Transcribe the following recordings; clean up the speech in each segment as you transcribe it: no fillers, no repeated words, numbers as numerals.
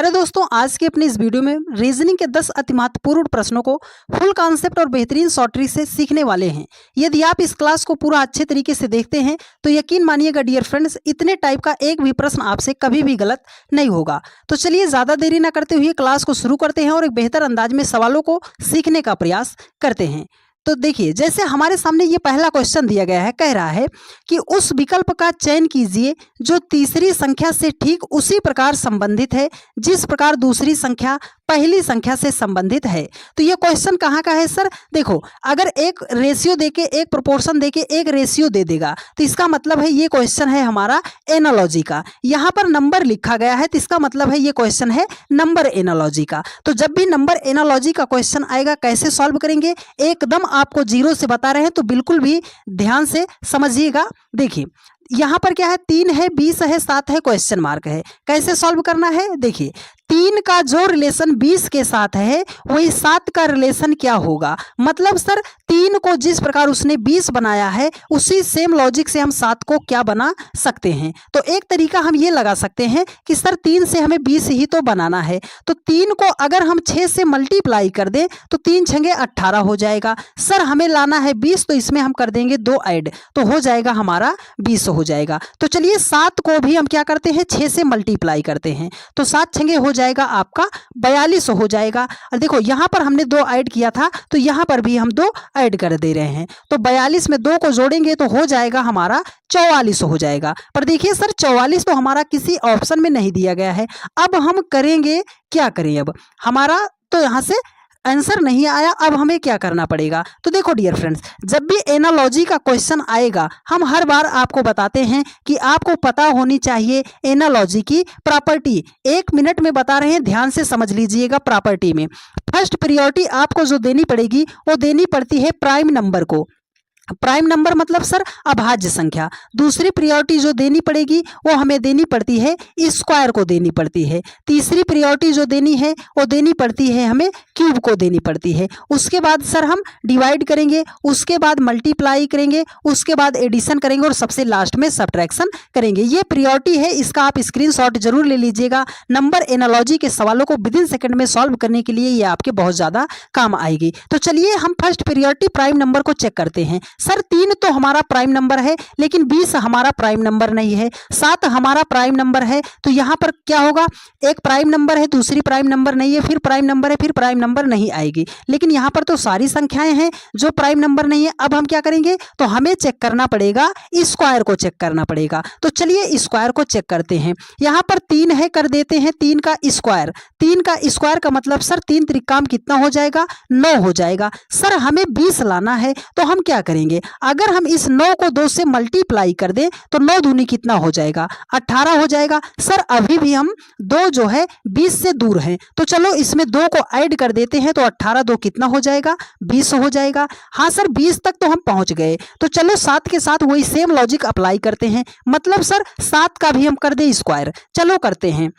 प्यारे दोस्तों, आज के अपने इस वीडियो में रीजनिंग के 10 अति महत्वपूर्ण प्रश्नों को फुल कॉन्सेप्ट और बेहतरीन शॉर्ट ट्रिक से सीखने वाले हैं। यदि आप इस क्लास को पूरा अच्छे तरीके से देखते हैं तो यकीन मानिएगा डियर फ्रेंड्स, इतने टाइप का एक भी प्रश्न आपसे कभी भी गलत नहीं होगा। तो चलिए ज़्यादा देरी ना करते हुए क्लास को शुरू करते हैं और एक बेहतर अंदाज में सवालों को सीखने का प्रयास करते हैं। तो देखिए, जैसे हमारे सामने ये पहला क्वेश्चन दिया गया है, कह रहा है कि उस विकल्प का चयन कीजिए जो तीसरी संख्या से ठीक उसी प्रकार संबंधित है जिस प्रकार दूसरी संख्या पहली संख्या से संबंधित है। तो ये क्वेश्चन कहाँ का है सर? देखो, अगर एक रेशियो देके, एक प्रोपोर्शन देके एक रेशियो दे देगा तो इसका मतलब है ये क्वेश्चन है हमारा एनालॉजी का। यहाँ पर नंबर लिखा गया है तो इसका मतलब है ये क्वेश्चन है नंबर एनालॉजी का। तो जब भी नंबर एनालॉजी का क्वेश्चन आएगा कैसे सॉल्व करेंगे, एकदम आपको जीरो से बता रहे हैं, तो बिल्कुल भी ध्यान से समझिएगा। देखिए यहाँ पर क्या है, 3 है, 20 है, 7 है, क्वेश्चन मार्क है। कैसे सॉल्व करना है? देखिए 3 का जो रिलेशन 20 के साथ है वही 7 का रिलेशन क्या होगा। मतलब सर 3 को जिस प्रकार उसने 20 बनाया है उसी सेम लॉजिक से हम 7 को क्या बना सकते हैं। तो एक तरीका हम ये लगा सकते हैं कि सर 3 से हमें 20 ही तो बनाना है, तो 3 को अगर हम 6 से मल्टीप्लाई कर दें तो 3 छंगे 18 हो जाएगा। सर हमें लाना है 20, तो इसमें हम कर देंगे 2 ऐड, तो हो जाएगा हमारा 20 हो जाएगा। तो चलिए 7 को भी हम क्या करते हैं, 6 से मल्टीप्लाई करते हैं, तो 7 छंगे हो जाएगा आपका 42 हो जाएगा। और देखो यहाँ पर हमने 2 ऐड किया था तो यहाँ पर भी हम 2 ऐड कर दे रहे हैं, तो 42 में 2 को जोड़ेंगे तो हो जाएगा हमारा 44 हो जाएगा। पर देखिए सर 44 तो हमारा किसी ऑप्शन में नहीं दिया गया है। अब हम करेंगे क्या करें, अब हमारा तो यहाँ से आंसर नहीं आया, अब हमें क्या करना पड़ेगा। तो देखो डियर फ्रेंड्स, जब भी एनालॉजी का क्वेश्चन आएगा हम हर बार आपको बताते हैं कि आपको पता होनी चाहिए एनालॉजी की प्रॉपर्टी। 1 मिनट में बता रहे हैं, ध्यान से समझ लीजिएगा। प्रॉपर्टी में फर्स्ट प्रायोरिटी आपको जो देनी पड़ेगी वो देनी पड़ती है प्राइम नंबर को। प्राइम नंबर मतलब सर अभाज्य संख्या। दूसरी प्रायोरिटी जो देनी पड़ेगी वो हमें देनी पड़ती है स्क्वायर को देनी पड़ती है। तीसरी प्रायोरिटी जो देनी है वो देनी पड़ती है हमें क्यूब को देनी पड़ती है। उसके बाद सर हम डिवाइड करेंगे, उसके बाद मल्टीप्लाई करेंगे, उसके बाद एडिशन करेंगे और सबसे लास्ट में सब्ट्रैक्शन करेंगे। ये प्रायोरिटी है, इसका आप स्क्रीनशॉट जरूर ले लीजिएगा। नंबर एनालॉजी के सवालों को विदिन सेकंड में सॉल्व करने के लिए ये आपके बहुत ज़्यादा काम आएगी। तो चलिए हम फर्स्ट प्रायोरिटी प्राइम नंबर को चेक करते हैं। सर 3 तो हमारा प्राइम नंबर है, लेकिन 20 हमारा प्राइम नंबर नहीं है। 7 हमारा प्राइम नंबर है, तो यहाँ पर क्या होगा, एक प्राइम नंबर है, दूसरी प्राइम नंबर नहीं है, फिर प्राइम नंबर है, फिर प्राइम नंबर नहीं आएगी। लेकिन यहाँ पर तो सारी संख्याएं हैं जो प्राइम नंबर नहीं है। अब हम क्या करेंगे, तो हमें चेक करना पड़ेगा, स्क्वायर को चेक करना पड़ेगा। तो चलिए स्क्वायर को चेक करते हैं। यहाँ पर 3 है, कर देते हैं 3 का स्क्वायर। 3 का स्क्वायर का मतलब सर 3 त्रिकाम कितना हो जाएगा, 9 हो जाएगा। सर हमें 20 लाना है, तो हम क्या करेंगे, अगर हम इस 9 को 2 से मल्टीप्लाई कर दें तो 9 दूनी कितना हो जाएगा, 18 हो जाएगा। सर अभी भी हम 2 जो है 20 से दूर हैं, तो चलो इसमें 2 को ऐड कर देते हैं, तो 18 2 कितना हो जाएगा, 20 हो जाएगा। हाँ सर 20 तक तो हम पहुंच गए, तो चलो 7 के साथ वही सेम लॉजिक अप्लाई करते हैं। मतलब सर 7 का भी हम कर दें स्क्वायर। चलो करते हैं,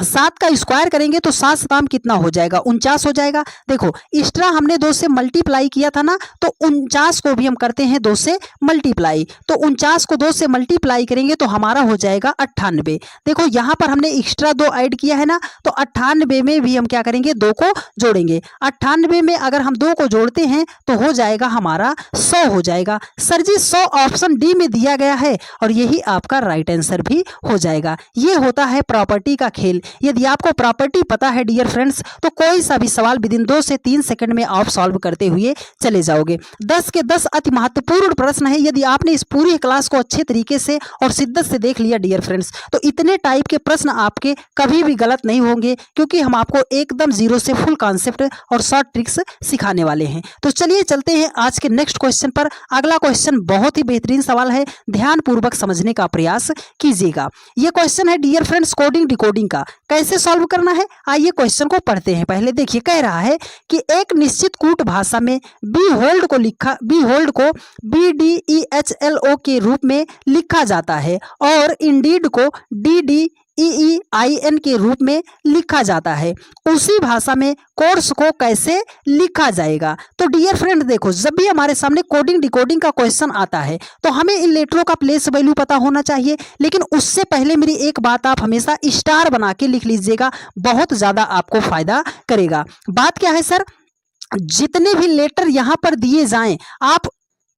7 का स्क्वायर करेंगे तो 7 7 कितना हो जाएगा, 49 हो जाएगा। देखो एक्स्ट्रा हमने 2 से मल्टीप्लाई किया था ना, तो 49 को भी हम करते हैं 2 से मल्टीप्लाई। तो 49 को 2 से मल्टीप्लाई करेंगे तो हमारा हो जाएगा 98। देखो यहाँ पर हमने एक्स्ट्रा 2 ऐड किया है ना, तो 98 में भी हम क्या करेंगे, 2 को जोड़ेंगे। 98 में अगर हम 2 को जोड़ते हैं तो हो जाएगा हमारा 100 हो जाएगा। सर जी 100 ऑप्शन डी में दिया गया है और यही आपका राइट आंसर भी हो जाएगा। ये होता है प्रॉपर्टी का खेल। यदि आपको प्रॉपर्टी पता है डियर फ्रेंड्स, तो कोई सा भी सवाल विदिन 2 से 3 सेकंड में आप सॉल्व करते हुए चले जाओगे। 10 के 10 अति महत्वपूर्ण प्रश्न है। यदि आपने इस पूरी क्लास को अच्छे तरीके से और शिद्दत से देख लिया डियर फ्रेंड्स, तो इतने टाइप के प्रश्न आपके कभी भी गलत नहीं होंगे, क्योंकि हम आपको एकदम जीरो से फुल कॉन्सेप्ट और शॉर्ट ट्रिक्स सिखाने वाले हैं। तो चलिए चलते हैं आज के नेक्स्ट क्वेश्चन पर। अगला क्वेश्चन बहुत ही बेहतरीन सवाल है, ध्यान पूर्वक समझने का प्रयास कीजिएगा। यह क्वेश्चन है डियर फ्रेंड्स कोडिंग डिकोडिंग का। कैसे सॉल्व करना है, आइए क्वेश्चन को पढ़ते हैं। पहले देखिए, कह रहा है कि एक निश्चित कूट भाषा में बी होल्ड को BDEHLO के रूप में लिखा जाता है और इंडीड को DDEND EEIN के रूप में लिखा जाता है, उसी भाषा में कोर्स को कैसे लिखा जाएगा। तो डियर फ्रेंड देखो, जब भी हमारे सामने कोडिंग डिकोडिंग का क्वेश्चन आता है तो हमें इन लेटरों का प्लेस वैल्यू पता होना चाहिए, लेकिन उससे पहले मेरी एक बात आप हमेशा स्टार बना के लिख लीजिएगा, बहुत ज्यादा आपको फायदा करेगा। बात क्या है सर, जितने भी लेटर यहां पर दिए जाएं आप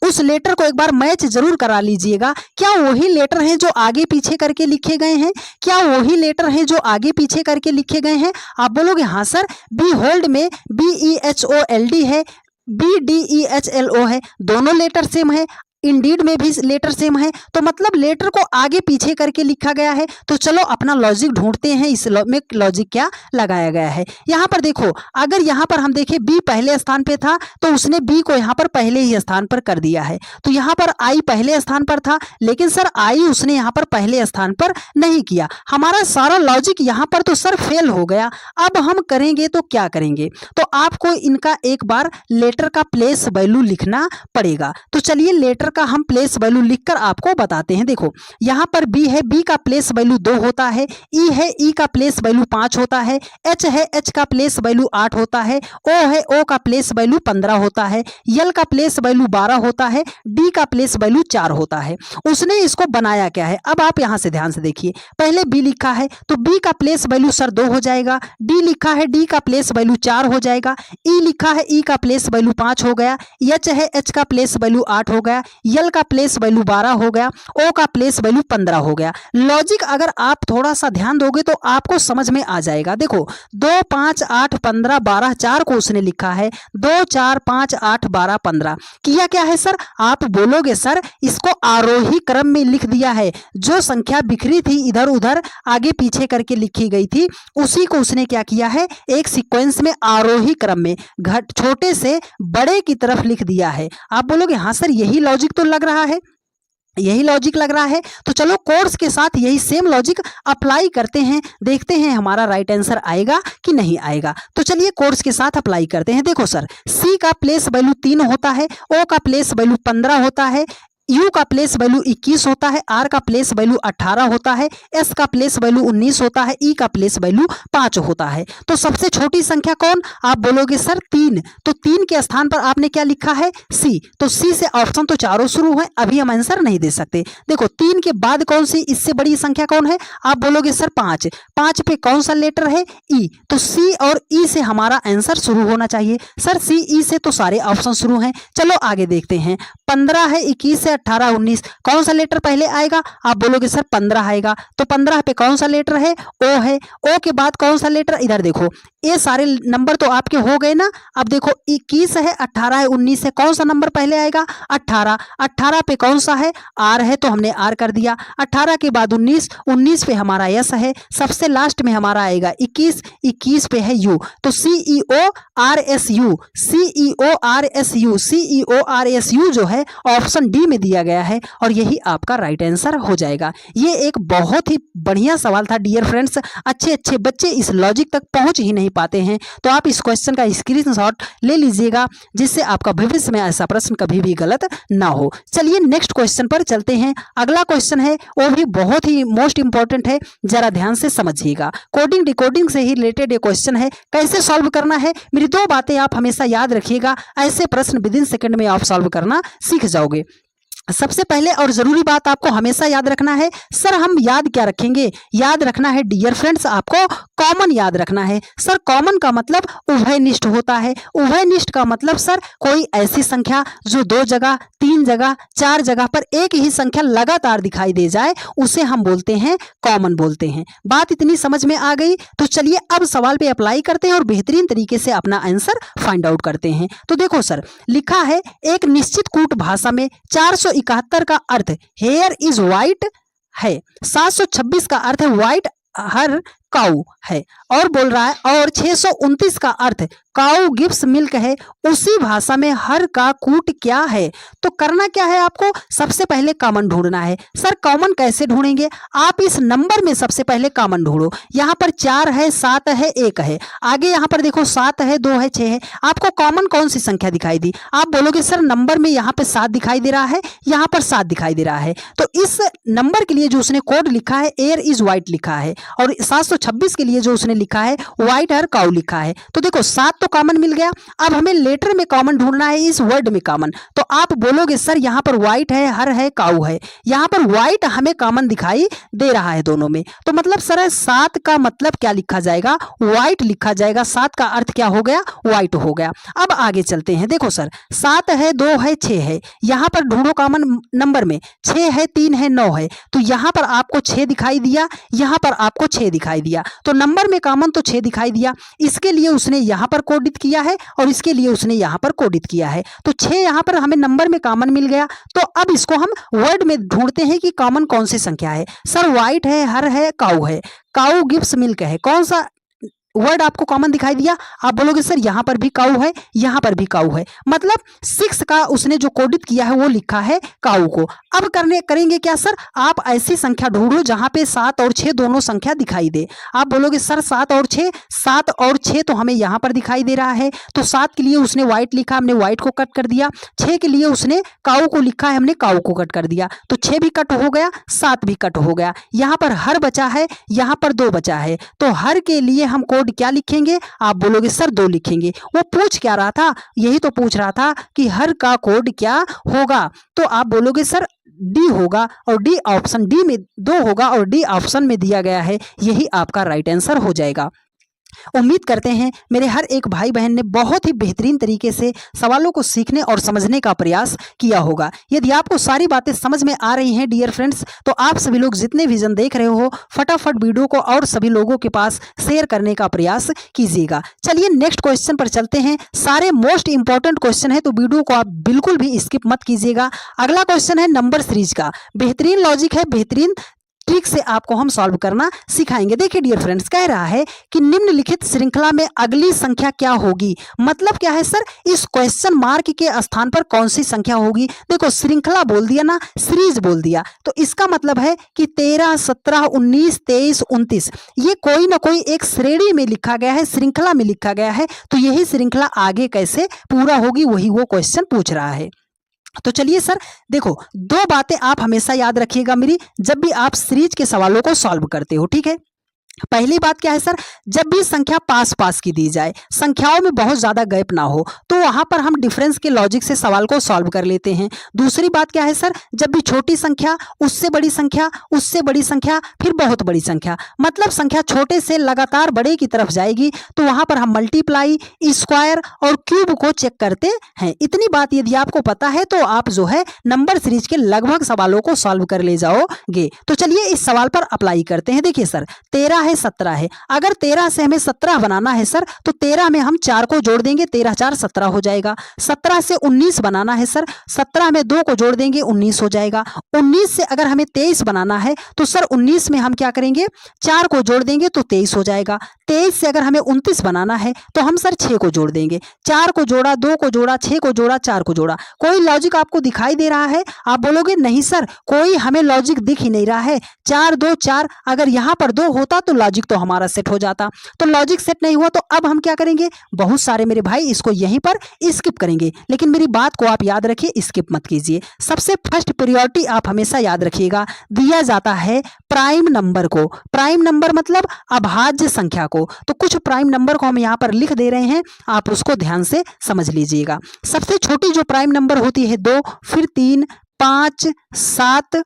उस लेटर को एक बार मैच जरूर करा लीजिएगा। क्या वही लेटर हैं जो आगे पीछे करके लिखे गए हैं? क्या वही लेटर हैं जो आगे पीछे करके लिखे गए हैं? आप बोलोगे हाँ सर, बी होल्ड में BEHOLD है, BDEHLO है, दोनों लेटर सेम है, इंडीड में भी लेटर सेम है, तो मतलब लेटर को आगे पीछे करके लिखा गया है। तो चलो अपना लॉजिक ढूंढते हैं, इस में लॉजिक क्या लगाया गया है। यहाँ पर देखो, अगर यहाँ पर हम देखें बी पहले स्थान पे था तो उसने बी को यहाँ पर पहले ही स्थान पर कर दिया है। तो यहाँ पर आई पहले स्थान पर था, लेकिन सर आई उसने यहाँ पर पहले स्थान पर नहीं किया। हमारा सारा लॉजिक यहाँ पर तो सर फेल हो गया। अब हम करेंगे तो क्या करेंगे, तो आपको इनका एक बार लेटर का प्लेस वैल्यू लिखना पड़ेगा। तो चलिए लेटर का हम प्लेस वैल्यू लिखकर आपको बताते हैं। देखो यहां पर बी है, बी का प्लेस वैल्यू 2 होता है, ई है, ई का प्लेस वैल्यू 5 होता है, एच है, एच का प्लेस वैल्यू 8 होता है, ओ है, ओ का प्लेस वैल्यू 15 होता है, यल का प्लेस वैल्यू 12 होता है, डी का प्लेस वैल्यू 4 होता है। उसने इसको बनाया क्या है, अब आप यहां से ध्यान से देखिए, पहले बी लिखा है तो बी का प्लेस वैल्यू सर 2 हो जाएगा, डी लिखा है, डी का प्लेस वैल्यू 4 हो जाएगा, ई लिखा है, ई का प्लेस वैल्यू 5 हो गया, एच है, एच का प्लेस वैल्यू 8 हो गया, यल का प्लेस वैल्यू 12 हो गया, ओ का प्लेस वैल्यू 15 हो गया। लॉजिक अगर आप थोड़ा सा ध्यान दोगे तो आपको समझ में आ जाएगा। देखो 2 5 8 15 12 4 को उसने लिखा है, 2 4 5 8 12 15 किया क्या है सर, आप बोलोगे सर इसको आरोही क्रम में लिख दिया है। जो संख्या बिखरी थी इधर उधर आगे पीछे करके लिखी गई थी, उसी को उसने क्या किया है, एक सीक्वेंस में आरोही क्रम में छोटे से बड़े की तरफ लिख दिया है। आप बोलोगे हाँ सर यही लॉजिक तो लग रहा है, यही लॉजिक लग रहा है। तो चलो कोर्स के साथ यही सेम लॉजिक अप्लाई करते हैं, देखते हैं हमारा राइट आंसर आएगा कि नहीं आएगा। तो चलिए कोर्स के साथ अप्लाई करते हैं। देखो सर, सी का प्लेस वैल्यू 3 होता है, ओ का प्लेस वैल्यू 15 होता है, यू का प्लेस वैल्यू 21 होता है, आर का प्लेस वैल्यू 18 होता है, एस का प्लेस वैल्यू 19 होता है, ई का प्लेस वैल्यू 5 होता है। तो सबसे छोटी संख्या कौन, आप बोलोगे सर 3, तो 3 के स्थान पर आपने क्या लिखा है, सी। तो सी से ऑप्शन तो चारों शुरू है, अभी हम आंसर नहीं दे सकते। देखो 3 के बाद कौन सी इससे बड़ी संख्या कौन है, आप बोलोगे सर 5, 5 पे कौन सा लेटर है, ई। तो सी और ई से हमारा आंसर शुरू होना चाहिए। सर सी ई से तो सारे ऑप्शन शुरू हैं। चलो आगे देखते हैं, 15 है, 21 से 18 19, कौन सा लेटर पहले आएगा, आप बोलोगे सर 15 आएगा। तो 15 पे कौन सा लेटर है, ओ है। ओ के बाद कौन सा लेटर, इधर देखो ये सारे नंबर तो आपके हो गए ना। अब देखो 21 है, 18 है, 19 है, कौन सा नंबर पहले आएगा, 18। 18 पे कौन सा है, आर है, तो हमने आर कर दिया। 18 के बाद 19, 19 पे हमारा यस है, सबसे लास्ट में हमारा आएगा 21, 21 पे है यू। तो CEORSU, CEORSU, CEORSU जो है ऑप्शन डी में दिया गया है और यही आपका राइट आंसर हो जाएगा। ये एक बहुत ही बढ़िया सवाल था डियर फ्रेंड्स, अच्छे अच्छे बच्चे इस लॉजिक तक पहुंच ही नहीं पाते हैं। तो आप इस क्वेश्चन का स्क्रीनशॉट ले लीजिएगा, जिससे आपका भविष्य में ऐसा प्रश्न कभी भी गलत ना हो। चलिए नेक्स्ट क्वेश्चन पर चलते हैं। अगला क्वेश्चन है वो भी बहुत ही मोस्ट इंपॉर्टेंट है, जरा ध्यान से समझिएगा। कोडिंग डिकोडिंग से ही रिलेटेड ये क्वेश्चन है, कैसे सॉल्व करना है, मेरी 2 बातें आप हमेशा याद रखिएगा, ऐसे प्रश्न विदिन सेकंड में आप सॉल्व करना सीख जाओगे। सबसे पहले और जरूरी बात आपको हमेशा याद रखना है, सर हम याद क्या रखेंगे, याद रखना है डियर फ्रेंड्स आपको कॉमन याद रखना है। सर कॉमन का मतलब उभयनिष्ठ होता है। उभयनिष्ठ का मतलब सर कोई ऐसी संख्या जो 2 जगह 3 जगह 4 जगह पर एक ही संख्या लगातार दिखाई दे जाए, उसे हम बोलते हैं कॉमन बोलते हैं। बात इतनी समझ में आ गई, तो चलिए अब सवाल पे अप्लाई करते हैं और बेहतरीन तरीके से अपना आंसर फाइंड आउट करते हैं। तो देखो सर लिखा है, एक निश्चित कूट भाषा में 471 का अर्थ हेयर इज व्हाइट है, 726 का अर्थ है व्हाइट हर काऊ है, और बोल रहा है और 629 का अर्थ काऊ गिव्स मिल्क है, उसी भाषा में हर का कूट क्या है। तो करना क्या है आपको, सबसे पहले कॉमन ढूंढना है। सर कॉमन कैसे ढूंढेंगे, आप इस नंबर में सबसे पहले कॉमन ढूंढो। यहाँ पर 4 है, 7 है, 1 है, आगे यहाँ पर देखो 7 है, 2 है, 6 है। आपको कॉमन कौन सी संख्या दिखाई दी, आप बोलोगे सर नंबर में यहाँ पे 7 दिखाई दे रहा है, यहाँ पर 7 दिखाई दे रहा है। तो इस नंबर के लिए जो उसने कोड लिखा है एयर इज व्हाइट लिखा है, और 726 के लिए जो उसने लिखा है व्हाइट हर काऊ लिखा है। तो देखो 7 तो कॉमन मिल गया। अब हमें लेटर में कॉमन ढूंढना है, इस वर्ड में कॉमन। तो आप बोलोगे सर यहाँ पर व्हाइट है, हर है, काऊ है, यहाँ पर व्हाइट हमें कॉमन दिखाई दे रहा है दोनों में। तो मतलब सर 7 का मतलब क्या लिखा जाएगा, व्हाइट लिखा जाएगा। 7 का अर्थ क्या हो गया, व्हाइट हो गया। अब आगे चलते हैं, देखो सर 7 है, 2 है, 6 है, यहाँ पर ढूंढो कॉमन नंबर में। 6 है, 3 है, 9 है, तो यहाँ पर आपको 6 दिखाई दिया, यहाँ पर आपको 6 दिखाई दिया। तो नंबर में कॉमन तो 6 दिखाई दिया, इसके लिए उसने यहाँ पर कोडित किया है और इसके लिए उसने यहाँ पर कोडित किया है। तो 6 यहाँ पर हमें नंबर में कॉमन मिल गया। तो अब इसको हम वर्ड में ढूंढते हैं कि कॉमन कौन सी संख्या है। सर व्हाइट है, हर है, काऊ है, काऊ गिव्स मिल्क है, कौन सा वर्ड आपको कॉमन दिखाई दिया। आप बोलोगे सर यहाँ पर भी काऊ है, यहाँ पर भी काऊ है, मतलब 6 का उसने जो कोडित किया है वो लिखा है काऊ को। अब करेंगे क्या सर, आप ऐसी संख्या ढूंढो जहां पे 7 और 6 दोनों संख्या दिखाई दे। आप बोलोगे सर 7 और 6, 7 और 6 तो हमें यहाँ पर दिखाई दे रहा है, तो 7 के लिए उसने व्हाइट लिखा, हमने व्हाइट को कट कर दिया। 6 के लिए उसने काऊ को लिखा है, हमने काऊ को कट कर दिया। तो 6 भी कट हो गया, 7 भी कट हो गया। यहाँ पर हर बचा है, यहाँ पर 2 बचा है, तो हर के लिए हम कोड क्या लिखेंगे, आप बोलोगे सर 2 लिखेंगे। वो पूछ क्या रहा था, यही तो पूछ रहा था कि हर का कोड क्या होगा। तो आप बोलोगे सर डी होगा, और डी ऑप्शन, डी में 2 होगा और डी ऑप्शन में दिया गया है, यही आपका राइट आंसर हो जाएगा। उम्मीद करते हैं मेरे हर एक भाई बहन ने बहुत ही बेहतरीन तरीके से सवालों को सीखने और समझने का प्रयास किया होगा। यदि आपको सारी बातें समझ में आ रही हैं डियर फ्रेंड्स, तो आप सभी लोग जितने विजन देख रहे हो फटाफट वीडियो को और सभी लोगों के पास शेयर करने का प्रयास कीजिएगा। चलिए नेक्स्ट क्वेश्चन पर चलते हैं। सारे मोस्ट इंपॉर्टेंट क्वेश्चन है, तो वीडियो को आप बिल्कुल भी स्किप मत कीजिएगा। अगला क्वेश्चन है नंबर सीरीज का, बेहतरीन लॉजिक है, बेहतरीन ट्रिक से आपको हम सॉल्व करना सिखाएंगे। देखिए डियर फ्रेंड्स, कह रहा है कि निम्नलिखित श्रृंखला में अगली संख्या क्या होगी। मतलब क्या है सर, इस क्वेश्चन मार्क के स्थान पर कौन सी संख्या होगी। देखो श्रृंखला बोल दिया ना, सीरीज बोल दिया, तो इसका मतलब है कि 13, 17, 19, 23, 29 ये कोई ना कोई एक श्रेणी में लिखा गया है, श्रृंखला में लिखा गया है। तो यही श्रृंखला आगे कैसे पूरा होगी, वही वो क्वेश्चन पूछ रहा है। तो चलिए सर देखो, 2 बातें आप हमेशा याद रखिएगा मेरी, जब भी आप सीरीज के सवालों को सॉल्व करते हो, ठीक है। पहली बात क्या है सर, जब भी संख्या पास पास की दी जाए, संख्याओं में बहुत ज्यादा गैप ना हो, तो वहां पर हम डिफरेंस के लॉजिक से सवाल को सॉल्व कर लेते हैं। दूसरी बात क्या है सर, जब भी छोटी संख्या, उससे बड़ी संख्या, उससे बड़ी संख्या, फिर बहुत बड़ी संख्या, मतलब संख्या छोटे से लगातार बड़े की तरफ जाएगी, तो वहां पर हम मल्टीप्लाई, स्क्वायर और क्यूब को चेक करते हैं। इतनी बात यदि आपको पता है तो आप जो है नंबर सीरीज के लगभग सवालों को सॉल्व कर ले जाओगे। तो चलिए इस सवाल पर अप्लाई करते हैं। देखिए सर 13 है, 17 है, अगर 13 से हमें 17 बनाना है सर, तो 13 में हम 4 को जोड़ देंगे, 13 4 17 हो जाएगा। 17 से 19 बनाना है सर, 17 में 2 को जोड़ देंगे, 19 हो जाएगा। 19 से अगर हमें 23 बनाना है तो सर 19 में हम क्या करेंगे, 4 को जोड़ देंगे तो 23 हो जाएगा। 23 से अगर हमें 29 बनाना है तो हम सर 6 को जोड़ देंगे, 4 को जोड़ा, 2 को जोड़ा, 6 को जोड़ा, 4 को जोड़ा। कोई लॉजिक आपको दिखाई दे रहा है, आप बोलोगे नहीं सर कोई हमें लॉजिक दिख ही नहीं रहा है। 4 2 4, अगर यहाँ पर 2 होता तो लॉजिक तो हमारा सेट हो जाता, तो लॉजिक सेट नहीं हुआ। तो अब हम क्या करेंगे, बहुत सारे मेरे भाई इसको यहीं पर स्किप करेंगे, लेकिन मेरी बात को आप याद रखिए, स्किप मत कीजिए। सबसे फर्स्ट प्रायोरिटी आप हमेशा याद रखिएगा, दिया जाता है प्राइम नंबर को। प्राइम नंबर मतलब अभाज्य संख्या को। तो कुछ प्राइम नंबर को हम यहाँ पर लिख दे रहे हैं, आप उसको ध्यान से समझ लीजिएगा। सबसे छोटी जो प्राइम नंबर होती है 2, फिर 3, 5, 7,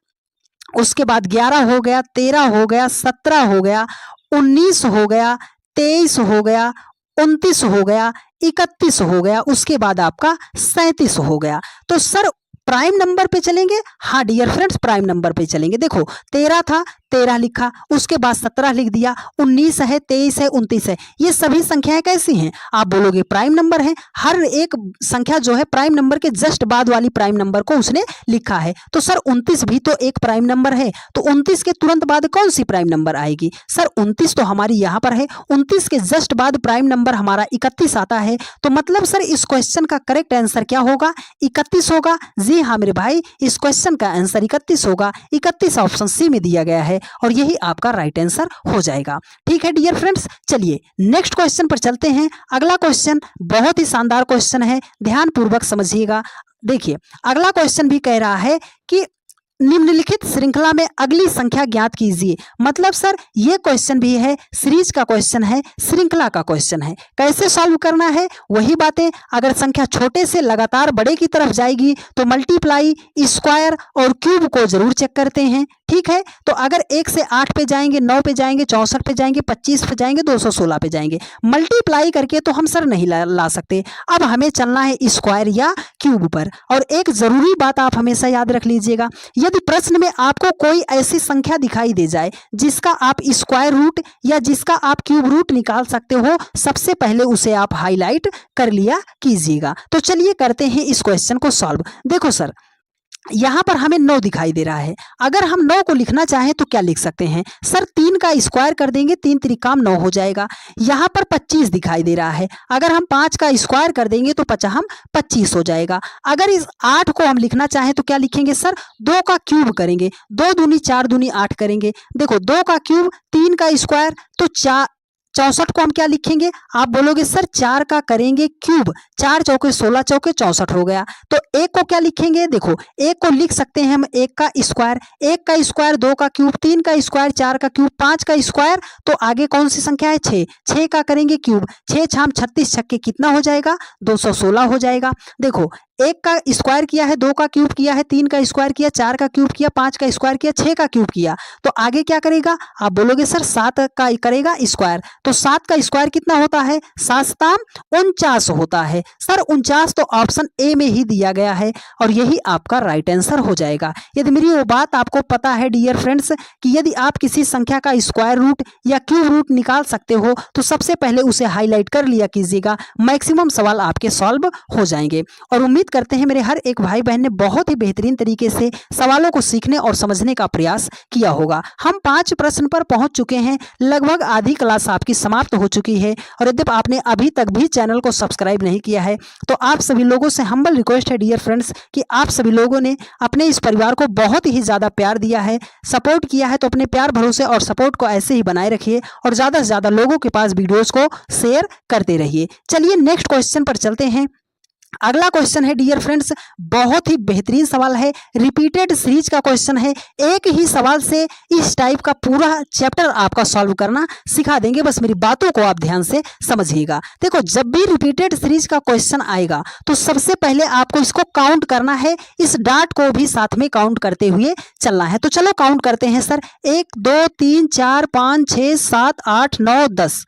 उसके बाद 11 हो गया, 13 हो गया, 17 हो गया, 19 हो गया, 23 हो गया, 29 हो गया, 31 हो गया, उसके बाद आपका 37 हो गया। तो सर प्राइम नंबर पे चलेंगे, हाँ डियर फ्रेंड्स प्राइम नंबर पे चलेंगे। देखो 13 था, 13 लिखा, उसके बाद 17 लिख दिया, 19 है, 23 है, 29 है। ये सभी संख्याएं कैसी हैं? आप बोलोगे प्राइम नंबर है। हर एक संख्या जो है प्राइम नंबर के जस्ट बाद वाली प्राइम नंबर को उसने लिखा है। तो सर 29 भी तो एक प्राइम नंबर है, तो 29 के तुरंत बाद कौन सी प्राइम नंबर आएगी? सर 29 तो हमारी यहाँ पर है, 29 के जस्ट बाद प्राइम नंबर हमारा 31 आता है। तो मतलब सर इस क्वेश्चन का करेक्ट आंसर क्या होगा? 31 होगा। जी हाँ मेरे भाई, इस क्वेश्चन का आंसर 31 होगा। 31 ऑप्शन सी में दिया गया है और यही आपका राइट आंसर हो जाएगा। ठीक है डियर फ्रेंड्स, चलिए नेक्स्ट क्वेश्चन पर चलते हैं। अगला क्वेश्चन बहुत ही शानदार क्वेश्चन है, ध्यान पूर्वक समझिएगा। देखिए अगला क्वेश्चन भी कह रहा है कि निम्नलिखित श्रृंखला में अगली संख्या ज्ञात कीजिए। मतलब सर ये क्वेश्चन भी है, सीरीज का क्वेश्चन है, श्रृंखला का क्वेश्चन है। कैसे सॉल्व करना है? वही बातें, अगर संख्या छोटे से लगातार बड़े की तरफ जाएगी तो मल्टीप्लाई, स्क्वायर और क्यूब को जरूर चेक करते हैं। ठीक है, तो अगर 1 से 8 पे जाएंगे, 9 पे जाएंगे, 64 पे जाएंगे, 25 पे जाएंगे, 216 पे जाएंगे, मल्टीप्लाई करके तो हम सर नहीं ला सकते। अब हमें चलना है स्क्वायर या क्यूब पर। और एक जरूरी बात आप हमेशा याद रख लीजिएगा, यदि प्रश्न में आपको कोई ऐसी संख्या दिखाई दे जाए जिसका आप स्क्वायर रूट या जिसका आप क्यूब रूट निकाल सकते हो, सबसे पहले उसे आप हाईलाइट कर लिया कीजिएगा। तो चलिए करते हैं इस क्वेश्चन को सॉल्व। देखो सर यहाँ पर हमें 9 दिखाई दे रहा है। अगर हम 9 को लिखना चाहें तो क्या लिख सकते हैं? सर 3 का स्क्वायर कर देंगे, 3 त्रिकाम 9 हो जाएगा। यहाँ पर 25 दिखाई दे रहा है, अगर हम 5 का स्क्वायर कर देंगे तो 25 हो जाएगा। अगर इस 8 को हम लिखना चाहें तो क्या लिखेंगे सर? 2 का क्यूब करेंगे, 2 दूनी 4 दूनी 8 करेंगे। देखो 2 का क्यूब, 3 का स्क्वायर, तो 64 को हम क्या लिखेंगे? आप बोलोगे सर 4 का करेंगे क्यूब, 4 चौके 16 चौके 64 हो गया। तो 1 को क्या लिखेंगे? देखो 1 को लिख सकते हैं हम 1 का स्क्वायर, 1 का स्क्वायर 2 का क्यूब, 3 का स्क्वायर 4 का क्यूब, 5 का स्क्वायर, तो आगे कौन सी संख्या है? 6, 6 का करेंगे क्यूब, 6 छाम 36 छक्के कितना हो जाएगा? 216 हो जाएगा। देखो 1 का स्क्वायर किया है, 2 का क्यूब किया है, 3 का स्क्वायर किया, 4 का क्यूब किया, 5 का स्क्वायर किया, 6 का क्यूब किया, तो आगे क्या करेगा? आप बोलोगे सर 7 का करेगा स्क्वायर, तो 7 का स्क्वायर कितना होता है? 7 सताम 49 होता है। सर 49 तो ऑप्शन ए में ही दिया गया है और यही आपका राइट आंसर हो जाएगा। यदि मेरी वो बात आपको पता है डियर फ्रेंड्स कि यदि आप किसी संख्या का स्क्वायर रूट या क्यूब रूट निकाल सकते हो तो सबसे पहले उसे हाईलाइट कर लिया कीजिएगा, मैक्सिमम सवाल आपके सॉल्व हो जाएंगे। और उम्मीद करते हैं मेरे हर एक भाई बहन ने बहुत ही बेहतरीन तरीके से सवालों को सीखने और समझने का प्रयास किया होगा। हम 5 प्रश्न पर पहुंच चुके हैं, लगभग आधी क्लास आपकी समाप्त हो चुकी है। और यदि आपने अभी तक भी चैनल को सब्सक्राइब नहीं किया है तो आप सभी लोगों से हम्बल रिक्वेस्ट है डियर फ्रेंड्स कि आप सभी लोगों ने अपने इस परिवार को बहुत ही ज्यादा प्यार दिया है, सपोर्ट किया है, तो अपने प्यार भरोसे और सपोर्ट को ऐसे ही बनाए रखिए और ज्यादा से ज्यादा लोगों के पास वीडियोस को शेयर करते रहिए। चलिए नेक्स्ट क्वेश्चन पर चलते हैं। अगला क्वेश्चन है डियर फ्रेंड्स, बहुत ही बेहतरीन सवाल है, रिपीटेड सीरीज का क्वेश्चन है। एक ही सवाल से इस टाइप का पूरा चैप्टर आपका सॉल्व करना सिखा देंगे, बस मेरी बातों को आप ध्यान से समझिएगा। देखो जब भी रिपीटेड सीरीज का क्वेश्चन आएगा तो सबसे पहले आपको इसको काउंट करना है, इस डाट को भी साथ में काउंट करते हुए चलना है। तो चलो काउंट करते हैं सर, 1 2 3 4 5 6 7 8 9 10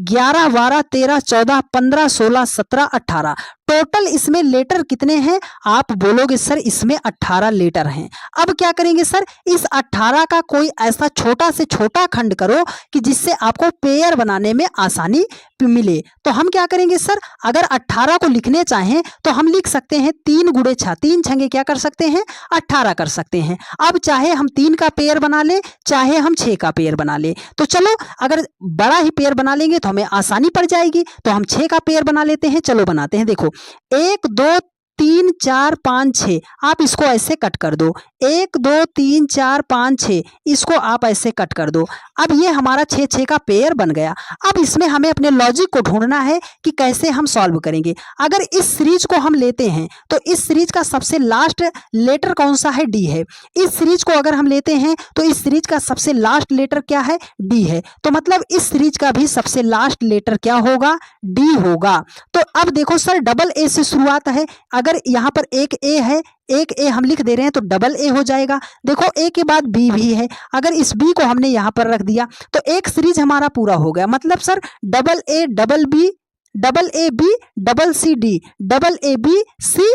11 12 13 14 15 16 17 18 टोटल इसमें लेटर कितने हैं? आप बोलोगे सर इसमें 18 लेटर हैं। अब क्या करेंगे सर, इस 18 का कोई ऐसा छोटा से छोटा खंड करो कि जिससे आपको पेयर बनाने में आसानी मिले। तो हम क्या करेंगे सर, अगर 18 को लिखने चाहें तो हम लिख सकते हैं 3 गुणे 6, 3 छंगे क्या कर सकते हैं? 18 कर सकते हैं। अब चाहे हम 3 का पेयर बना ले, चाहे हम 6 का पेयर बना ले, तो चलो अगर बड़ा ही पेयर बना लेंगे तो हमें आसानी पड़ जाएगी, तो हम 6 का पेयर बना लेते हैं। चलो बनाते हैं। देखो 1 2 3 4 5 6, आप इसको ऐसे कट कर दो, 1 2 3 4 5 6, इसको आप ऐसे कट कर दो। अब ये हमारा 6 का पेयर बन गया। अब इसमें हमें अपने लॉजिक को ढूंढना है कि कैसे हम सॉल्व करेंगे। अगर इस सीरीज को हम लेते हैं तो इस सीरीज का सबसे लास्ट लेटर कौन सा है? डी है। इस सीरीज को अगर हम लेते हैं तो इस सीरीज का सबसे लास्ट लेटर क्या है? डी है। तो मतलब इस सीरीज का भी सबसे लास्ट लेटर क्या होगा? डी होगा। तो अब देखो सर डबल ए से शुरुआत है, अगर यहाँ पर एक ए है, एक ए हम लिख दे रहे हैं तो डबल ए हो जाएगा। देखो ए के बाद बी भी है, अगर इस बी को हमने यहाँ पर रख दिया तो एक सीरीज हमारा पूरा हो गया। मतलब sir double A double B, double A B, double C D, double A B C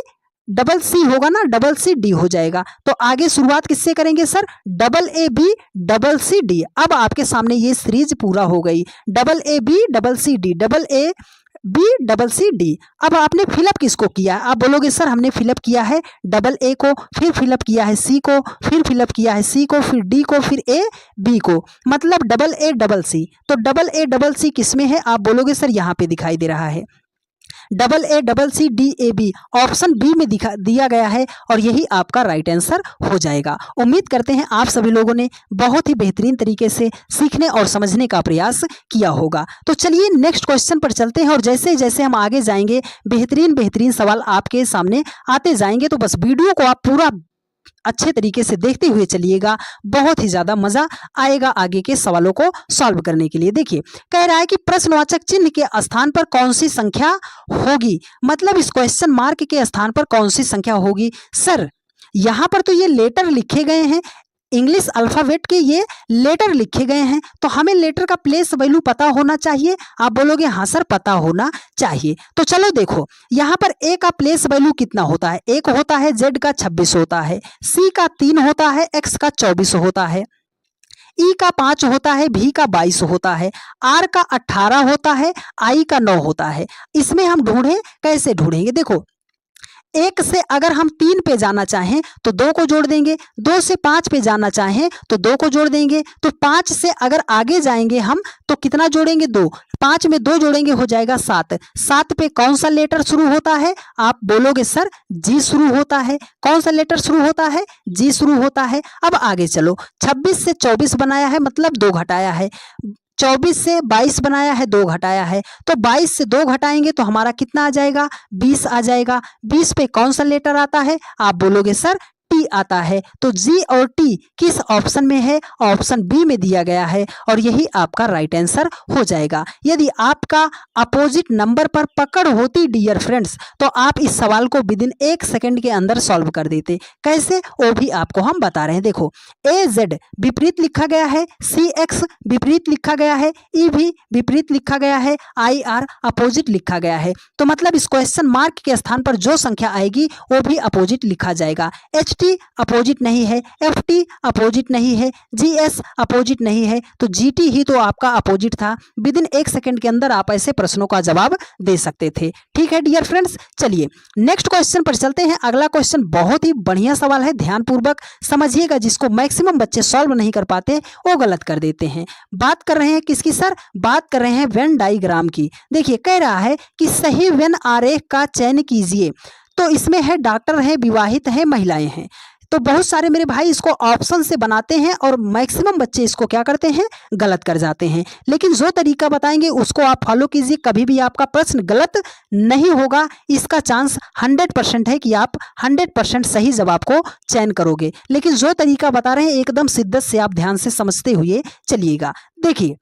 double C होगा ना, डबल सी डी हो जाएगा। तो आगे शुरुआत किससे करेंगे sir, double A B double C D. अब आपके सामने ये सीरीज पूरा हो गई, double A B double C D, double A B double C D. अब आपने फिलअप किसको किया है, आप बोलोगे सर हमने फिलअप किया है डबल ए को, फिर फिलअप किया है सी को, फिर फिलअप किया है सी को, फिर डी को, फिर ए बी को, मतलब डबल ए डबल सी। तो डबल ए डबल सी किस में है, आप बोलोगे सर यहाँ पे दिखाई दे रहा है, double A double C D A B, option B में दिया गया है और यही आपका राइट आंसर हो जाएगा। उम्मीद करते हैं आप सभी लोगों ने बहुत ही बेहतरीन तरीके से सीखने और समझने का प्रयास किया होगा। तो चलिए नेक्स्ट क्वेश्चन पर चलते हैं और जैसे जैसे हम आगे जाएंगे बेहतरीन बेहतरीन सवाल आपके सामने आते जाएंगे। तो बस वीडियो को आप पूरा अच्छे तरीके से देखते हुए चलिएगा, बहुत ही ज्यादा मजा आएगा आगे के सवालों को सॉल्व करने के लिए। देखिए कह रहा है कि प्रश्नवाचक चिन्ह के स्थान पर कौन सी संख्या होगी, मतलब इस क्वेश्चन मार्क के स्थान पर कौन सी संख्या होगी। सर यहाँ पर तो ये लेटर लिखे गए हैं, इंग्लिश अल्फाबेट के ये लेटर लिखे गए हैं, तो हमें लेटर का प्लेस वैल्यू पता होना चाहिए। आप बोलोगे हाँ सर पता होना चाहिए। तो चलो देखो यहाँ पर ए का प्लेस वैल्यू कितना होता है, एक होता है, जेड का 26 होता है, सी का 3 होता है, एक्स का 24 होता है, ई का 5 होता है, भी का 22 होता है, आर का 18 होता है, आई का 9 होता है। इसमें हम ढूंढें, कैसे ढूंढेंगे, देखो एक से अगर हम 3 पे जाना चाहें तो 2 को जोड़ देंगे, 2 से 5 पे जाना चाहें तो 2 को जोड़ देंगे, तो 5 से अगर आगे जाएंगे हम तो कितना जोड़ेंगे, 2, 5 में 2 जोड़ेंगे हो जाएगा 7। 7 पे कौन सा लेटर शुरू होता है, आप बोलोगे सर जी शुरू होता है। कौन सा लेटर शुरू होता है, जी शुरू होता है। अब आगे चलो, 26 से 24 बनाया है मतलब 2 घटाया है, 24 से 22 बनाया है 2 घटाया है, तो 22 से 2 घटाएंगे तो हमारा कितना आ जाएगा, 20 आ जाएगा। 20 पे कौन सा लेटर आता है, आप बोलोगे सर टी आता है। तो जी और टी किस ऑप्शन में है, ऑप्शन बी में दिया गया है और यही आपका राइट आंसर हो जाएगा। यदि आपका अपोजिट नंबर पर पकड़ होती डियर फ्रेंड्स तो आप इस सवाल को विदिन 1 सेकंड के अंदर सॉल्व कर देते। कैसे, वो भी आपको हम बता रहे हैं। देखो ए जेड विपरीत लिखा गया है, सी एक्स विपरीत लिखा गया है, ई भी विपरीत लिखा गया है, आई आर अपोजिट लिखा गया है। तो मतलब इस क्वेश्चन मार्क के स्थान पर जो संख्या आएगी वो भी अपोजिट लिखा जाएगा। एच टी अपोजिट नहीं है, एफ टी अपोजिट नहीं है, जी एस अपोजिट नहीं है, तो जी टी ही तो आपका अपोजिट था। विदिन 1 सेकंड के अंदर आप ऐसे प्रश्नों का जवाब दे सकते थे। ठीक है डियर फ्रेंड्स, चलिए नेक्स्ट क्वेश्चन पर चलते हैं। अगला क्वेश्चन बहुत ही बढ़िया सवाल है, ध्यानपूर्वक समझिएगा। जिसको मैक्सिमम बच्चे सॉल्व नहीं कर पाते वो गलत कर देते हैं। बात कर रहे हैं किसकी सर, बात कर रहे हैं वेन डायग्राम की। देखिए कह रहा है कि सही वेन आरेख का चयन कीजिए। तो इसमें है डॉक्टर है, विवाहित है, महिलाएं हैं। तो बहुत सारे मेरे भाई इसको ऑप्शन से बनाते हैं और मैक्सिमम बच्चे इसको क्या करते हैं, गलत कर जाते हैं। लेकिन जो तरीका बताएंगे उसको आप फॉलो कीजिए, कभी भी आपका प्रश्न गलत नहीं होगा। इसका चांस 100% है कि आप 100% सही जवाब को चयन करोगे। लेकिन जो तरीका बता रहे हैं एकदम शिद्दत से आप ध्यान से समझते हुए चलिएगा। देखिए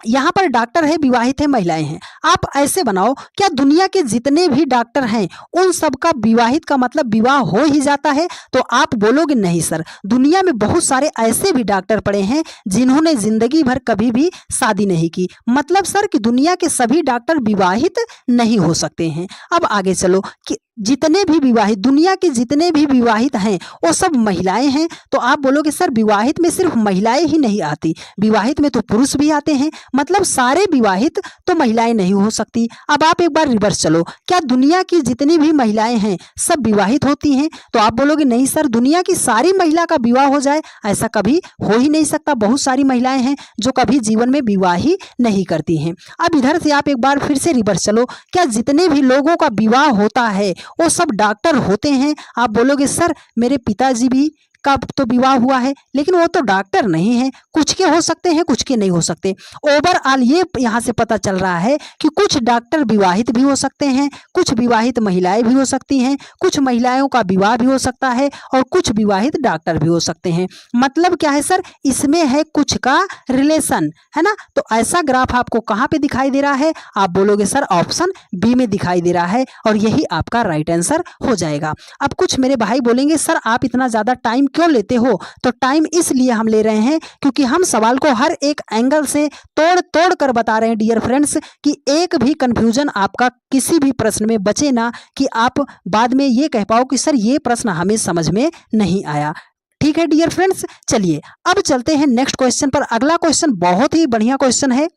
यहाँ पर डॉक्टर है, विवाहित है, महिलाएं हैं। आप ऐसे बनाओ, क्या दुनिया के जितने भी डॉक्टर हैं उन सबका विवाहित का मतलब विवाह हो ही जाता है? तो आप बोलोगे नहीं सर, दुनिया में बहुत सारे ऐसे भी डॉक्टर पड़े हैं जिन्होंने जिंदगी भर कभी भी शादी नहीं की। मतलब सर कि दुनिया के सभी डॉक्टर विवाहित नहीं हो सकते हैं। अब आगे चलो कि जितने भी विवाहित, दुनिया के जितने भी विवाहित हैं वो सब महिलाएं हैं। तो आप बोलोगे सर विवाहित में सिर्फ महिलाएं ही नहीं आती, विवाहित में तो पुरुष भी आते हैं, मतलब सारे विवाहित तो महिलाएं नहीं हो सकती। अब आप एक बार रिवर्स चलो, क्या दुनिया की जितनी भी महिलाएं हैं सब विवाहित होती हैं? तो आप बोलोगे नहीं सर, दुनिया की सारी महिला का विवाह हो जाए ऐसा कभी हो ही नहीं सकता। बहुत सारी महिलाएं हैं जो कभी जीवन में विवाह ही नहीं करती हैं। अब इधर से आप एक बार फिर से रिवर्स चलो, क्या जितने भी लोगों का विवाह होता है वो सब डॉक्टर होते हैं? आप बोलोगे सर मेरे पिताजी भी का तो विवाह हुआ है लेकिन वो तो डॉक्टर नहीं है। कुछ के हो सकते हैं, कुछ के नहीं हो सकते। ओवरऑल ये यहाँ से पता चल रहा है कि कुछ डॉक्टर विवाहित भी हो सकते हैं, कुछ विवाहित महिलाएं भी हो सकती हैं, कुछ महिलाओं का विवाह भी हो सकता है और कुछ विवाहित डॉक्टर भी हो सकते हैं। मतलब क्या है सर, इसमें है कुछ का रिलेशन, है ना। तो ऐसा ग्राफ आपको कहाँ पे दिखाई दे रहा है? आप बोलोगे सर ऑप्शन बी में दिखाई दे रहा है और यही आपका राइट आंसर हो जाएगा। अब कुछ मेरे भाई बोलेंगे सर आप इतना ज्यादा टाइम क्यों लेते हो? तो टाइम इसलिए हम ले रहे हैं क्योंकि हम सवाल को हर एक एंगल से तोड़ तोड़ कर बता रहे हैं डियर फ्रेंड्स, कि एक भी कंफ्यूजन आपका किसी भी प्रश्न में बचे ना, कि आप बाद में ये कह पाओ कि सर ये प्रश्न हमें समझ में नहीं आया। ठीक है डियर फ्रेंड्स, चलिए अब चलते हैं नेक्स्ट क्वेश्चन पर। अगला क्वेश्चन बहुत ही बढ़िया क्वेश्चन है।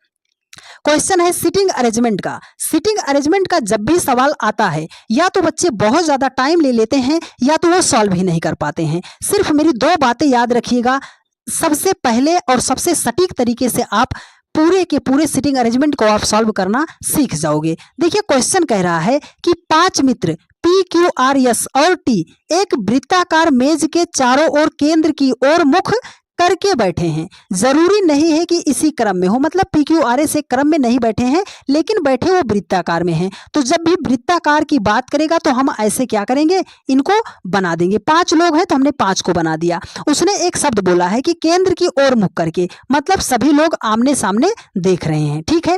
क्वेश्चन है सिटिंग अरेंजमेंट का। सिटिंग अरेंजमेंट का जब भी सवाल आता है, या तो बच्चे बहुत ज्यादा टाइम ले लेते हैं या तो वो सॉल्व ही नहीं कर पाते हैं। सिर्फ मेरी दो बातें याद रखिएगा, सबसे पहले और सबसे सटीक तरीके से आप पूरे के पूरे सिटिंग अरेंजमेंट को आप सॉल्व करना सीख जाओगे। देखिए क्वेश्चन कह रहा है कि 5 मित्र पी क्यू आर एस और टी एक वृत्ताकार मेज के चारों ओर केंद्र की ओर मुख करके बैठे हैं। जरूरी नहीं है कि इसी क्रम में हो, मतलब पी क्यू आर एस एक क्रम में नहीं बैठे हैं, लेकिन बैठे वो वृत्ताकार में हैं। तो जब भी वृत्ताकार की बात करेगा तो हम ऐसे क्या करेंगे, इनको बना देंगे। 5 लोग हैं तो हमने 5 को बना दिया। उसने एक शब्द बोला है कि केंद्र की ओर मुख करके, मतलब सभी लोग आमने सामने देख रहे हैं। ठीक है,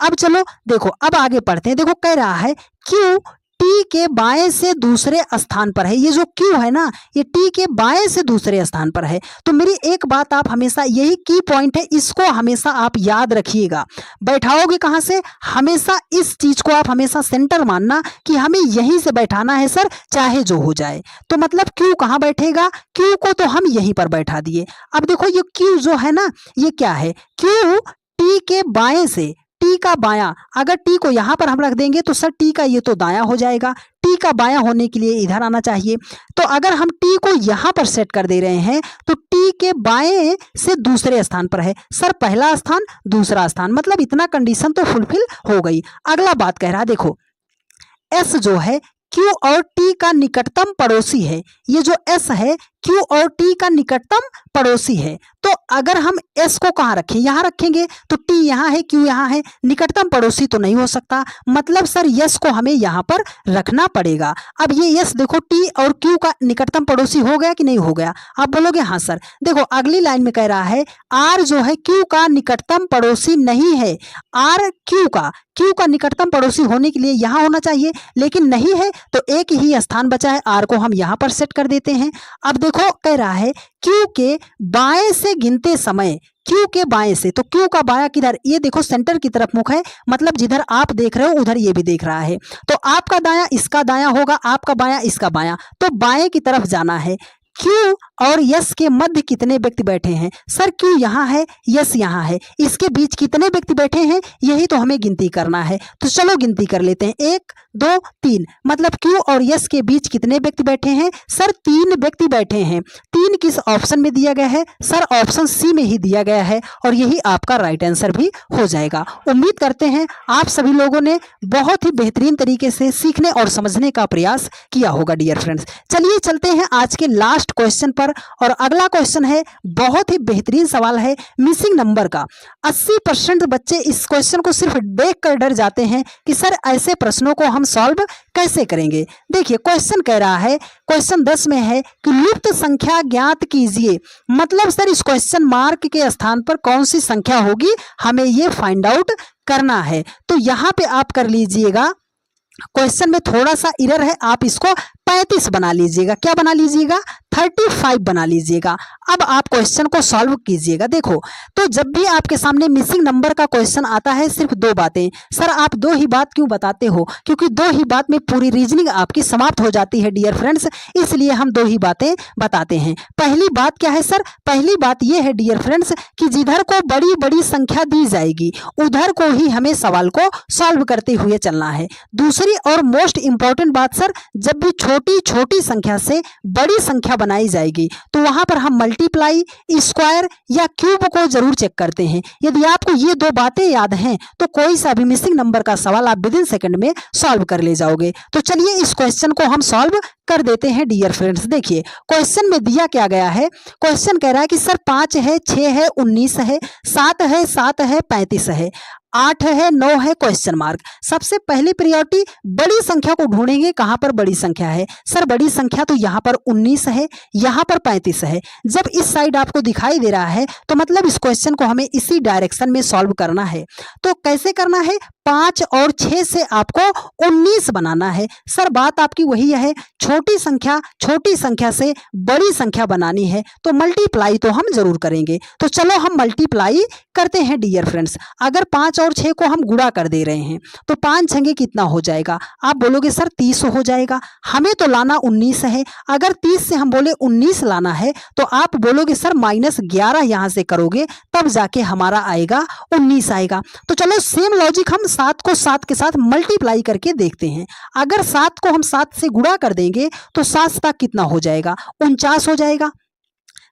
अब चलो देखो अब आगे पढ़ते हैं। देखो कह रहा है क्यू टी के बाएं से दूसरे स्थान पर है। ये जो क्यू है ना, ये टी के बाएं से दूसरे स्थान पर है। तो मेरी एक बात आप हमेशा, यही की पॉइंट है, इसको हमेशा आप याद रखिएगा। बैठाओगे कहां से, हमेशा इस चीज को आप हमेशा सेंटर मानना कि हमें यहीं से बैठाना है सर, चाहे जो हो जाए। तो मतलब क्यू कहां बैठेगा, क्यू को तो हम यहीं पर बैठा दिए। अब देखो ये क्यू जो है ना, ये क्या है, क्यू टी के बाएं से, टी का बायां, अगर टी को यहां पर हम रख देंगे तो सर टी का ये तो दायां हो जाएगा। टी का बायां होने के लिए इधर आना चाहिए। तो अगर हम टी को यहां पर सेट कर दे रहे हैं तो टी के बाएं से दूसरे स्थान पर है। सर पहला स्थान दूसरा स्थान, मतलब इतना कंडीशन तो फुलफिल हो गई। अगला बात कह रहा है, देखो एस जो है क्यू और टी का निकटतम पड़ोसी है। ये जो एस है क्यू और टी का निकटतम पड़ोसी है। तो अगर हम एस को कहाँ रखें, यहाँ रखेंगे, तो टी यहाँ है क्यू यहाँ है, निकटतम पड़ोसी तो नहीं हो सकता, मतलब सर यस को हमें यहाँ पर रखना पड़ेगा। अब ये यस देखो टी और क्यू का निकटतम पड़ोसी हो गया कि नहीं हो गया, आप बोलोगे हाँ सर। देखो अगली लाइन में कह रहा है आर जो है क्यू का निकटतम पड़ोसी नहीं है। आर क्यू का निकटतम पड़ोसी होने के लिए यहाँ होना चाहिए, लेकिन नहीं है, तो एक ही स्थान बचा है, आर को हम यहाँ पर सेट कर देते हैं। अब देखो कह रहा है क्यू के बाएं से गिनते समय, क्यू के बाएं से, तो क्यू का बायां किधर, ये देखो सेंटर की तरफ मुख है, मतलब जिधर आप देख रहे हो उधर ये भी देख रहा है। तो आपका दायां इसका दायां होगा, आपका बायां इसका बायां, तो बाएं की तरफ जाना है। क्यू और यस के मध्य कितने व्यक्ति बैठे हैं, सर क्यू यहाँ है यस यहाँ है, इसके बीच कितने व्यक्ति बैठे हैं, यही तो हमें गिनती करना है। तो चलो गिनती कर लेते हैं, 1 2 3, मतलब क्यू और यस के बीच कितने व्यक्ति बैठे हैं, सर 3 व्यक्ति बैठे हैं। 3 किस ऑप्शन में दिया गया है, सर ऑप्शन सी में ही दिया गया है, और यही आपका राइट आंसर भी हो जाएगा। उम्मीद करते हैं आप सभी लोगों ने बहुत ही बेहतरीन तरीके से सीखने और समझने का प्रयास किया होगा डियर फ्रेंड्स। चलिए चलते हैं आज के लास्ट क्वेश्चन पर, और अगला क्वेश्चन है बहुत ही बेहतरीन सवाल है मिसिंग नंबर का। 80% बच्चे इस क्वेश्चन को सिर्फ देखकर डर जाते हैं कि सर ऐसे प्रश्नों को हम सॉल्व कैसे करेंगे। देखिए क्वेश्चन कह रहा है, क्वेश्चन 10 में है कि लुप्त संख्या ज्ञात कीजिए, मतलब सर इस क्वेश्चन मार्क के स्थान पर कौन सी संख्या होगी हमें ये फाइंड आउट करना है। तो यहां पे आप कर लीजिएगा, क्वेश्चन में थोड़ा सा एरर है, आप इसको 35 बना लीजिएगा। क्या बना लीजिएगा, 35 बना लीजिएगा। अब आप क्वेश्चन को सॉल्व कीजिएगा। देखो तो जब भी आपके सामने मिसिंग नंबर का क्वेश्चन आता है, सिर्फ 2 बातें, सर आप 2 ही बात क्यों बताते हो, क्योंकि 2 ही बात में पूरी रीजनिंग आपकी समाप्त हो जाती है डियर फ्रेंड्स, इसलिए हम 2 ही बातें बताते हैं। पहली बात क्या है सर, पहली बात यह है डियर फ्रेंड्स कि जिधर को बड़ी बड़ी संख्या दी जाएगी उधर को ही हमें सवाल को सॉल्व करते हुए चलना है। दूसरी और मोस्ट इंपॉर्टेंट बात सर, जब भी छोटी छोटी संख्या से बड़ी संख्या बनाई जाएगी तो वहां पर हम मल्टीप्लाई, स्क्वायर या क्यूब को जरूर चेक करते हैं। यदि आपको ये 2 बातें याद हैं तो कोई सा भी मिसिंग नंबर का सवाल आप विदिन सेकंड में सॉल्व कर ले जाओगे। तो चलिए इस क्वेश्चन को हम सॉल्व कर देते हैं डियर फ्रेंड्स। देखिए क्वेश्चन में दिया क्या गया है, क्वेश्चन कह रहा है कि सर 5 है, 6 है, 19 है, 7 है, 7 है, 35 है, 8 है, 9 है, क्वेश्चन मार्क। सबसे पहली प्रायोरिटी बड़ी संख्या को ढूंढेंगे, कहां पर बड़ी संख्या है, सर बड़ी संख्या तो यहां पर 19 है, यहां पर 35 है। जब इस साइड आपको दिखाई दे रहा है तो मतलब इस क्वेश्चन को हमें इसी डायरेक्शन में सॉल्व करना है। तो कैसे करना है, 5 और 6 से आपको 19 बनाना है। सर बात आपकी वही है, छोटी छोटी संख्या से बड़ी संख्या बनानी है तो मल्टीप्लाई तो हम जरूर करेंगे। तो चलो हम मल्टीप्लाई करते हैं डियर फ्रेंड्स। अगर 5 और 6 को हम गुणा कर दे रहे हैं तो 5 छंगे कितना हो जाएगा? आप बोलोगे सर 30 हो जाएगा। हमें तो लाना 19 है। अगर 30 से हम बोले 19 लाना है तो आप बोलोगे सर -11 यहाँ से करोगे तब जाके हमारा आएगा 19 आएगा। तो चलो सेम लॉजिक हम 7 को 7 के साथ मल्टीप्लाई करके देखते हैं। अगर 7 को हम 7 से गुणा कर देंगे तो 7 तक कितना हो जाएगा? 49 हो जाएगा।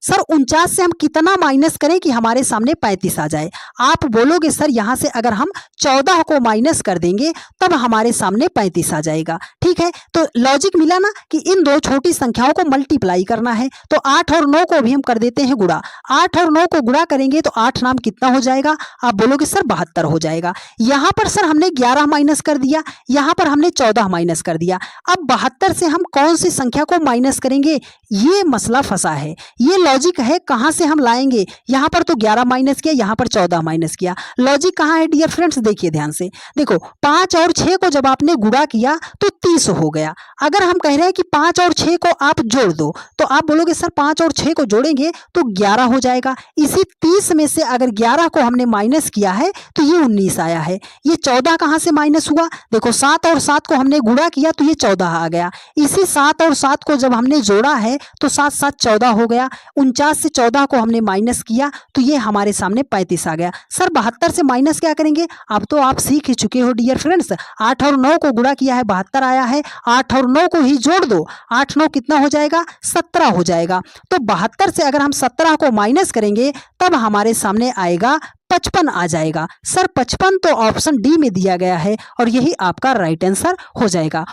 सर 49 से हम कितना माइनस करें कि हमारे सामने 35 आ जाए? आप बोलोगे सर यहाँ से अगर हम 14 को माइनस कर देंगे तब हमारे सामने 35 आ जाएगा। ठीक है, तो लॉजिक मिला ना कि इन दो छोटी संख्याओं को मल्टीप्लाई करना है। तो 8 और 9 को भी हम कर देते हैं गुणा। 8 और 9 को गुणा करेंगे तो 8 नाम कितना हो जाएगा? आप बोलोगे सर 72 हो जाएगा। यहाँ पर सर हमने 11 माइनस कर दिया, यहाँ पर हमने 14 माइनस कर दिया। अब 72 से हम कौन सी संख्या को माइनस करेंगे? ये मसला फंसा है। ये लॉजिक है, कहां से हम लाएंगे? यहां पर तो 11 माइनस किया, यहां पर 14 माइनस किया। लॉजिक कहां है डियर फ्रेंड्स? देखिए ध्यान से, देखो 5 और 6 को जब आपने गुणा किया तो 30 हो गया। अगर हम कह रहे हैं कि 5 और 6 को आप जोड़ दो तो आप बोलोगे सर 5 और 6 को जोड़ेंगे तो 11 हो जाएगा। इसी 30 में से अगर 11 को हमने माइनस किया है तो ये 19 आया है। ये 14 कहां से माइनस हुआ? देखो 7 और 7 को हमने गुणा किया तो ये 14 आ गया। इसी 7 और 7 को जब हमने जोड़ा है तो 7 7 14 हो गया। 49 से 14 को हमने माइनस किया तो ये हमारे सामने 35 आ गया। सर 72 से माइनस क्या करेंगे? अब तो आप सीख ही चुके हो डियर फ्रेंड्स। 8 और 9 को गुणा किया है, 72 आया है। 8 और 9 को ही जोड़ दो, 8 9 कितना हो जाएगा? 17 हो जाएगा। तो 72 से अगर हम 17 को माइनस करेंगे तब हमारे सामने आएगा 55 आ जाएगा। सर 55 तो ऑप्शन डी में दिया गया है और यही आपका राइट आंसर हो जाएगा।